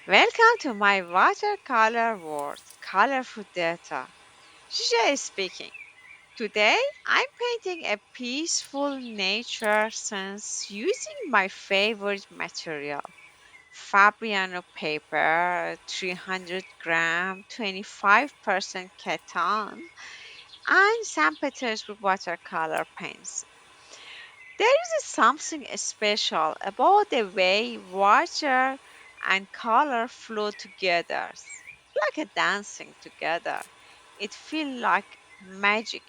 Welcome to my watercolor world, colorful data. Shisha is speaking. Today, I'm painting a peaceful nature sense using my favorite material, Fabriano paper, 300 gram, 25% Catan, and St. Petersburg watercolor paints. There is something special about the way water and color flow together, like a dancing together. It feels like magic.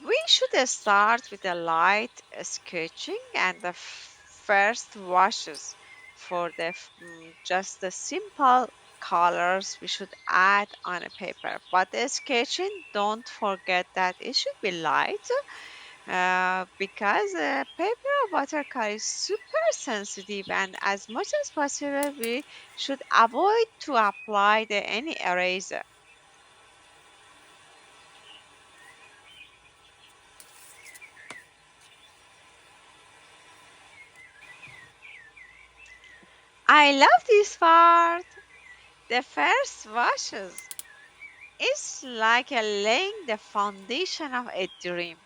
We should start with a light sketching and the first washes for just the simple colors we should add on a paper. But the sketching, don't forget that it should be light because paper watercolor is super sensitive, and as much as possible we should avoid to apply any eraser. I love this part. The first washes is like laying the foundation of a dream.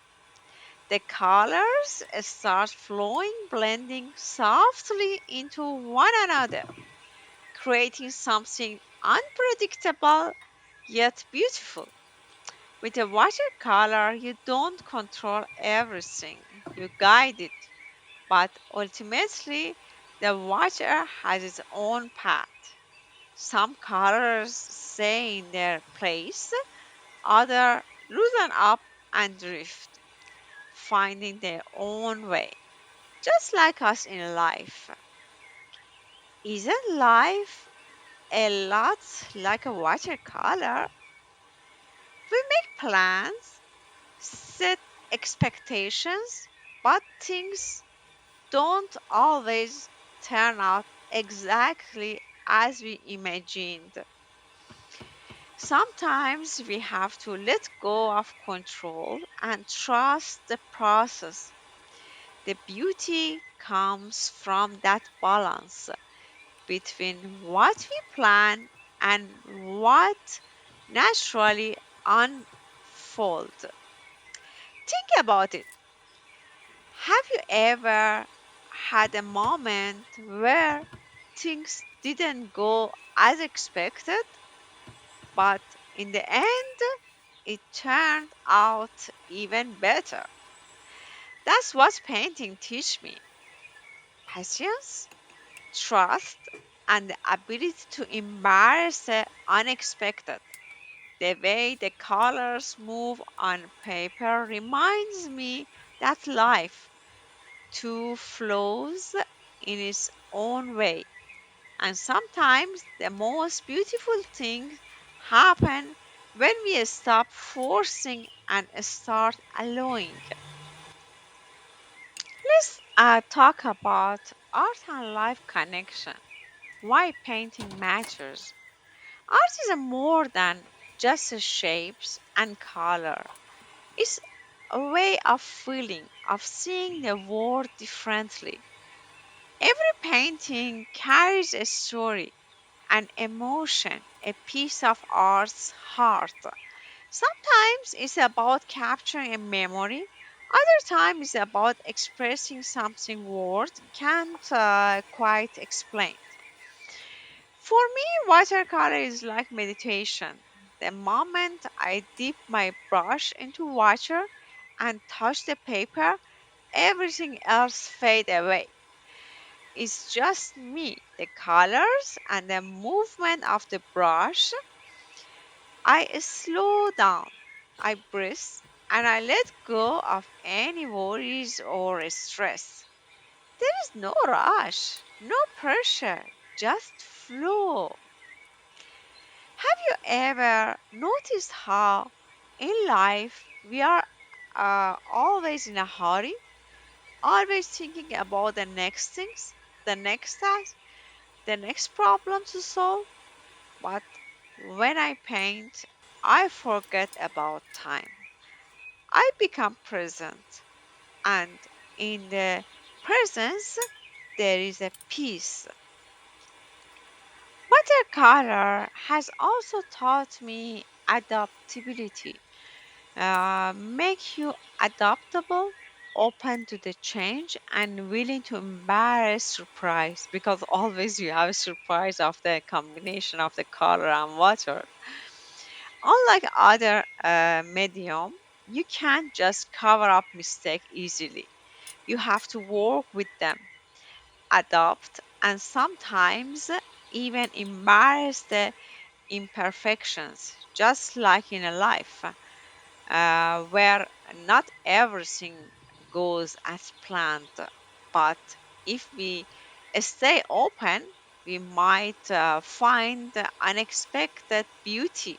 The colors start flowing, blending softly into one another, creating something unpredictable yet beautiful. With a watercolor, you don't control everything, you guide it, but ultimately, the water has its own path. Some colors stay in their place, others loosen up and drift, finding their own way, just like us in life. Isn't life a lot like a watercolor? We make plans, set expectations, but things don't always turn out exactly as we imagined. Sometimes we have to let go of control and trust the process. The beauty comes from that balance between what we plan and what naturally unfolds. Think about it. Have you ever had a moment where things didn't go as expected, but in the end, it turned out even better? That's what painting teach me. Patience, trust, and the ability to embrace the unexpected. The way the colors move on paper reminds me that life too flows in its own way. And sometimes the most beautiful things happen when we stop forcing and start allowing. Let's talk about art and life connection. Why painting matters. Art is a more than just shapes and color. It's a way of feeling, of seeing the world differently. Every painting carries a story, an emotion, a piece of art's heart. Sometimes it's about capturing a memory, other times it's about expressing something words can't quite explain. For me, watercolor is like meditation. The moment I dip my brush into water and touch the paper, everything else fade away. It's just me, the colors, and the movement of the brush. I slow down, I breathe, and I let go of any worries or stress. There is no rush, no pressure, just flow. Have you ever noticed how in life we are always in a hurry, always thinking about the next things, the next task, the next problem to solve? But when I paint, I forget about time. I become present, and in the presence, there is a peace. Watercolor has also taught me adaptability. Make you adaptable, open to the change, and willing to embrace surprise because always you have a surprise of the combination of the color and water. Unlike other medium, you can't just cover up mistake easily. You have to work with them, adapt, and sometimes even embrace the imperfections, just like in a life where not everything goes as planned. But if we stay open, we might find the unexpected beauty.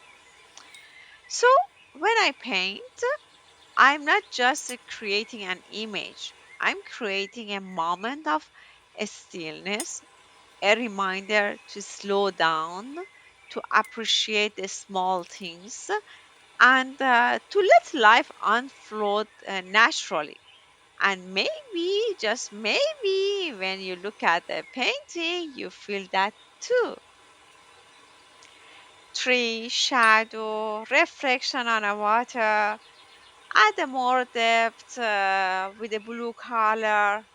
So when I paint, I'm not just creating an image, I'm creating a moment of stillness, a reminder to slow down, to appreciate the small things, and to let life unfold naturally. And maybe, just maybe, when you look at the painting, you feel that too. Tree, shadow, reflection on a water, add a more depth with a blue color,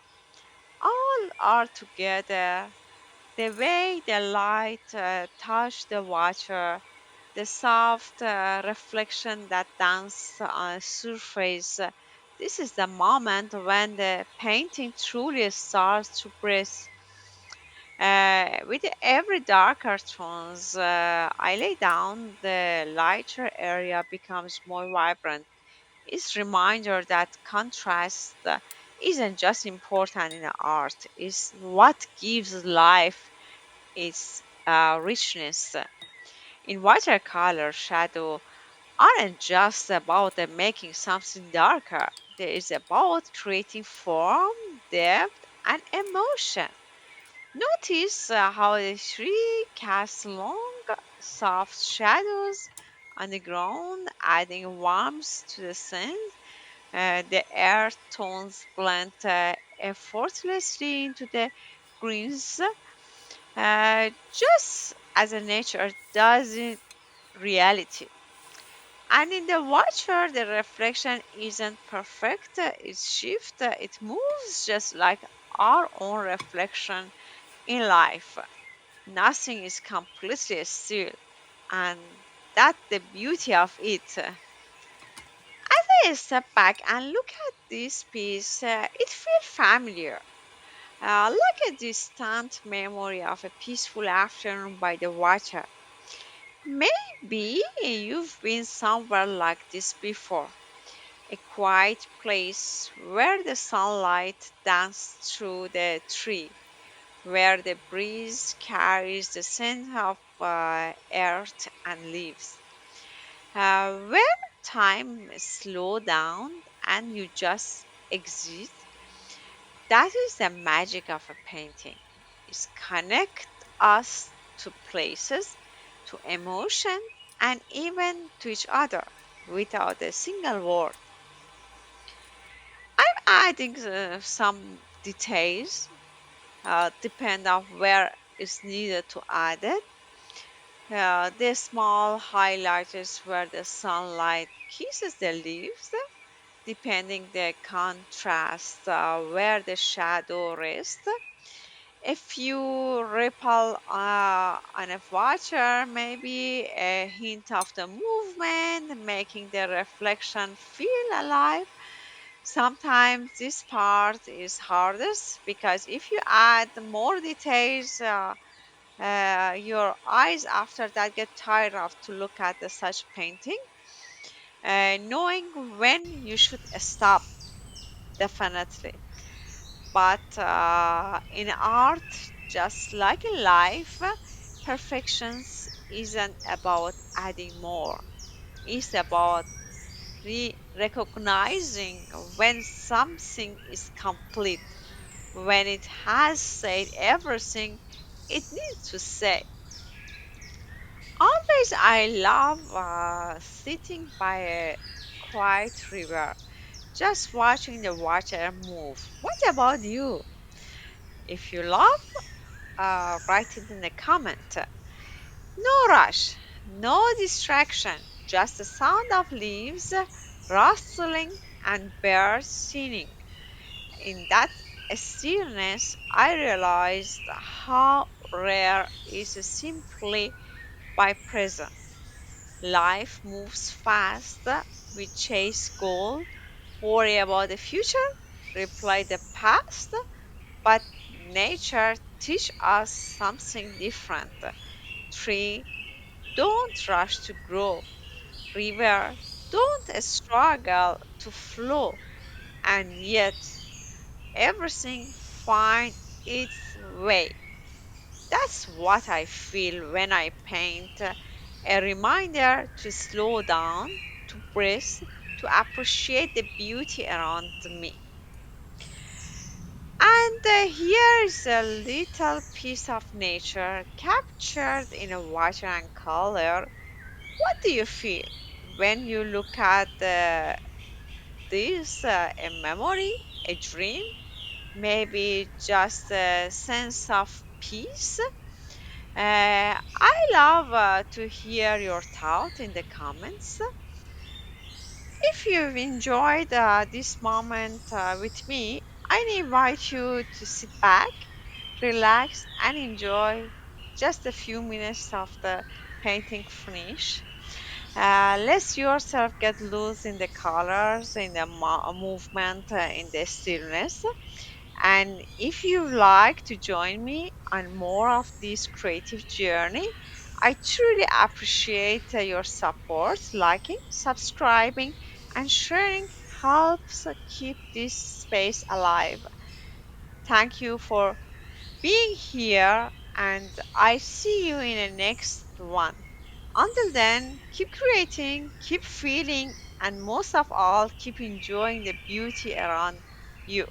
all are together. The way the light touch the water, the soft reflection that dance on surface. This is the moment when the painting truly starts to breathe. With every darker tones I lay down, the lighter area becomes more vibrant. It's reminder that contrast isn't just important in art; it's what gives life its richness. In watercolor, shadow aren't just about making something darker. There is about creating form, depth, and emotion. Notice how the tree casts long, soft shadows on the ground, adding warmth to the scene. The earth tones blend effortlessly into the greens, just as a nature does in reality. And in the watcher, the reflection isn't perfect, it shifts, it moves just like our own reflection in life. Nothing is completely still, and that's the beauty of it. As I step back and look at this piece, it feels familiar, like a distant memory of a peaceful afternoon by the water. Maybe you've been somewhere like this before, a quiet place where the sunlight dances through the tree, where the breeze carries the scent of earth and leaves, where time slows down and you just exist. That is the magic of a painting. It connect us to places, to emotion, and even to each other without a single word. I'm adding some details, depend on where it's needed to add it. The small highlighters where the sunlight kisses the leaves, depending the contrast where the shadow rests. A few ripple on a water, maybe a hint of the movement, making the reflection feel alive. Sometimes this part is hardest because if you add more details, your eyes after that get tired of to look at the such painting. Knowing when you should stop, definitely. But in art, just like in life, perfections isn't about adding more. It's about recognizing when something is complete, when it has said everything it needs to say. Always, I love sitting by a quiet river, just watching the water move. What about you? If you love, write it in the comment. No rush, no distraction, just the sound of leaves rustling and birds singing. In that stillness, I realized how rare is simply by present. Life moves fast. We chase goal, worry about the future, replay the past, but nature teach us something different. Tree don't rush to grow. River don't struggle to flow. And yet everything find its way. That's what I feel when I paint. A reminder to slow down, to breathe, to appreciate the beauty around me. And here is a little piece of nature captured in a water and color. What do you feel when you look at this? A memory, a dream, maybe just a sense of peace? I love to hear your thought in the comments. If you've enjoyed this moment with me, I invite you to sit back, relax, and enjoy just a few minutes of the painting finish. Let yourself get loose in the colors, in the movement, in the stillness. And if you like to join me on more of this creative journey, I truly appreciate your support. Liking, subscribing, and sharing helps keep this space alive. Thank you for being here, and I see you in the next one. Until then, keep creating, keep feeling, and most of all, keep enjoying the beauty around you.